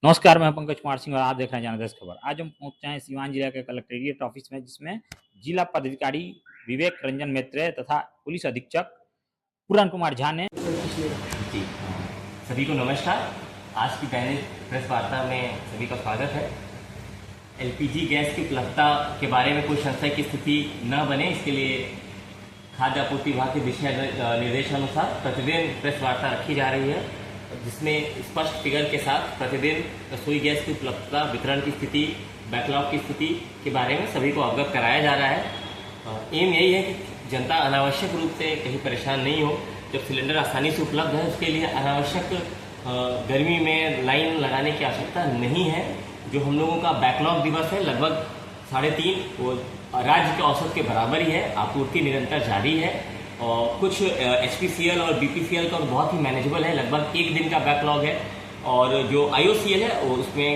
नमस्कार, मैं पंकज कुमार सिंह और आप देख रहे हैं जनादेश खबर। आज हम पहुंचे हैं सीवान जिला के कलेक्ट्रेट ऑफिस में, जिसमें जिला पदाधिकारी विवेक रंजन मैत्रेय तथा पुलिस अधीक्षक पूरन कुमार झा ने जी सभी को नमस्कार। आज की पहले प्रेस वार्ता में सभी का स्वागत है। एलपीजी गैस की उपलब्धता के बारे में कोई संशय की स्थिति न बने, इसके लिए खाद्य आपूर्ति विभाग के दिशा निर्देशानुसार प्रतिदिन प्रेस वार्ता रखी जा रही है, जिसमें स्पष्ट फिगर के साथ प्रतिदिन रसोई गैस की उपलब्धता, वितरण की स्थिति, बैकलॉग की स्थिति के बारे में सभी को अवगत कराया जा रहा है। एम यही है कि जनता अनावश्यक रूप से कहीं परेशान नहीं हो। जब सिलेंडर आसानी से उपलब्ध है, उसके लिए अनावश्यक गर्मी में लाइन लगाने की आवश्यकता नहीं है। जो हम लोगों का बैकलॉग दिवस है लगभग 3.5, वो राज्य के औसत के बराबर ही है। आपूर्ति निरंतर जारी है और कुछ HPCL और BPCL का बहुत ही मैनेजेबल है, लगभग 1 दिन का बैकलॉग है। और जो IOCL है वो उसमें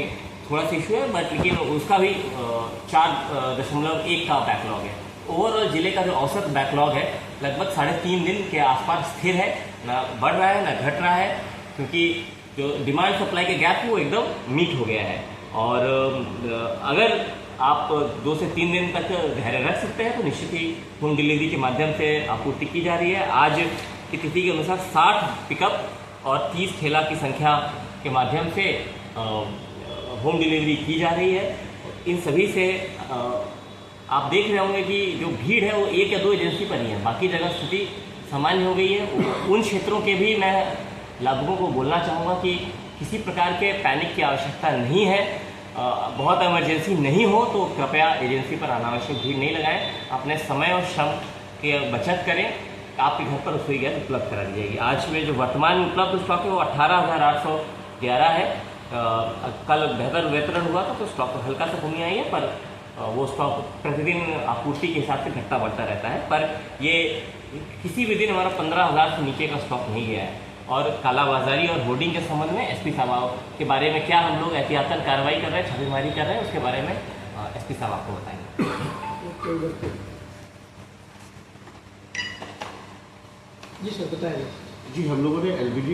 थोड़ा सा इशू है, बट लेकिन उसका भी 4.1 का बैकलॉग है। ओवरऑल जिले का जो औसत बैकलॉग है लगभग 3.5 दिन के आसपास स्थिर है, ना बढ़ रहा है ना घट रहा है, क्योंकि जो डिमांड सप्लाई के गैप है वो एकदम मीट हो गया है। और अगर आप 2 से 3 दिन तक धैर्य रख सकते हैं तो निश्चित ही होम डिलीवरी के माध्यम से आपूर्ति की जा रही है। आज की तिथि के अनुसार 60 पिकअप और 30 ठेला की संख्या के माध्यम से होम डिलीवरी की जा रही है। इन सभी से आप देख रहे होंगे कि जो भीड़ है वो 1 या 2 एजेंसी पर ही है, बाकी जगह स्थिति सामान्य हो गई है। उन क्षेत्रों के भी मैं लाभुकों को बोलना चाहूँगा कि किसी प्रकार के पैनिक की आवश्यकता नहीं है। बहुत इमरजेंसी नहीं हो तो कृपया एजेंसी पर अनावश्यक भीड़ नहीं लगाएं। अपने समय और श्रम की बचत करें। आपके घर पर रसोई गैस उपलब्ध करा दी जाएगी। आज में जो वर्तमान उपलब्ध स्टॉक है वो 18,811 है। कल बेहतर वितरण हुआ था तो स्टॉक हल्का सा कमी आई है, पर वो स्टॉक प्रतिदिन आपूर्ति के हिसाब से घटता बढ़ता रहता है। पर ये किसी भी दिन हमारा 15,000 से नीचे का स्टॉक नहीं गया है। और कालाबाजारी और होर्डिंग के संबंध में SP साहब के बारे में क्या हम लोग एहतियातन कार्रवाई कर रहे हैं, छापेमारी कर रहे हैं, उसके बारे में SP साहब आपको बताएंगे। जी सर बताइए। जी, हम लोगों ने LPG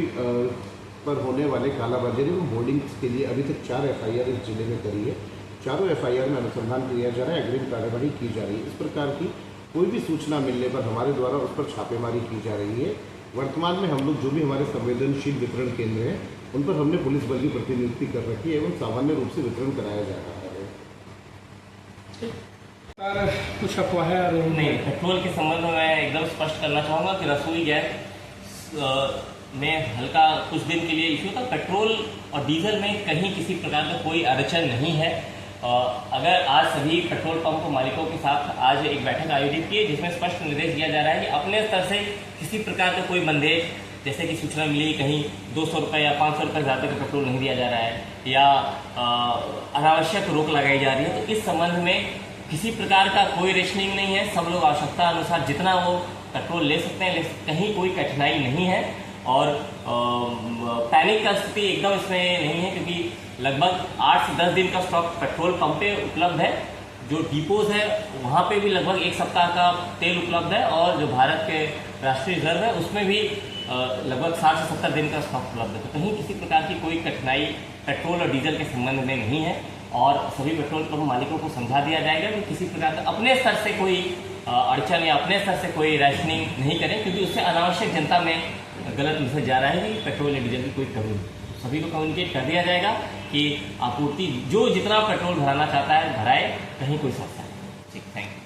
पर होने वाले कालाबाजारी और होर्डिंग्स के लिए अभी तक 4 FIR इस जिले में करी है। चारों FIR में अनुसंधान किया जा रहा है, अग्रिम कार्रवाई की जा रही है। इस प्रकार की कोई भी सूचना मिलने पर हमारे द्वारा उस पर छापेमारी की जा रही है। वर्तमान में हम लोग जो भी हमारे संवेदनशील वितरण केंद्र हैं उन पर हमने पुलिस बल की प्रतिनियुक्ति कर रखी है एवं सामान्य रूप से वितरण कराया जा रहा है। सर कुछ अफवाहें आ रही हैं? नहीं, पेट्रोल के संबंध में मैं एकदम स्पष्ट करना चाहूँगा कि रसोई गैस में हल्का कुछ दिन के लिए इशू था। पेट्रोल और डीजल में कहीं किसी प्रकार का कोई अड़चन नहीं है। अगर आज सभी पेट्रोल पंप मालिकों के साथ आज एक बैठक आयोजित की है, जिसमें स्पष्ट निर्देश दिया जा रहा है कि अपने स्तर से किसी प्रकार का कोई बंदेज, जैसे कि सूचना मिली कहीं 200 रुपये या 500 रुपये ज़्यादा का पेट्रोल नहीं दिया जा रहा है या अनावश्यक रोक लगाई जा रही है, तो इस संबंध में किसी प्रकार का कोई रेशनिंग नहीं है। सब लोग आवश्यकता अनुसार जितना वो पेट्रोल ले सकते हैं, कहीं कोई कठिनाई नहीं है। और पैनिक का स्थिति एकदम इसमें नहीं है, क्योंकि लगभग 8 से 10 दिन का स्टॉक पेट्रोल पंप पे उपलब्ध है। जो डिपोज है वहाँ पे भी लगभग 1 सप्ताह का तेल उपलब्ध है, और जो भारत के राष्ट्रीय रिजर्व है उसमें भी लगभग 60 से 70 दिन का स्टॉक उपलब्ध है। तो कहीं किसी प्रकार की कोई कठिनाई पेट्रोल और डीजल के संबंध में नहीं है। और सभी पेट्रोल पंप मालिकों को समझा दिया जाएगा कि किसी प्रकार का अपने स्तर से कोई अड़चन या अपने स्तर से कोई रैशनिंग नहीं करें, क्योंकि उससे अनावश्यक जनता में गलत मैसेज जा रहा है कि पेट्रोल या डीजल की कोई कमी नहीं। सभी को कम्युनिकेट कर दिया जाएगा कि आपूर्ति जो जितना पेट्रोल भराना चाहता है भराए, कहीं कोई समस्या नहीं। ठीक, थैंक यू।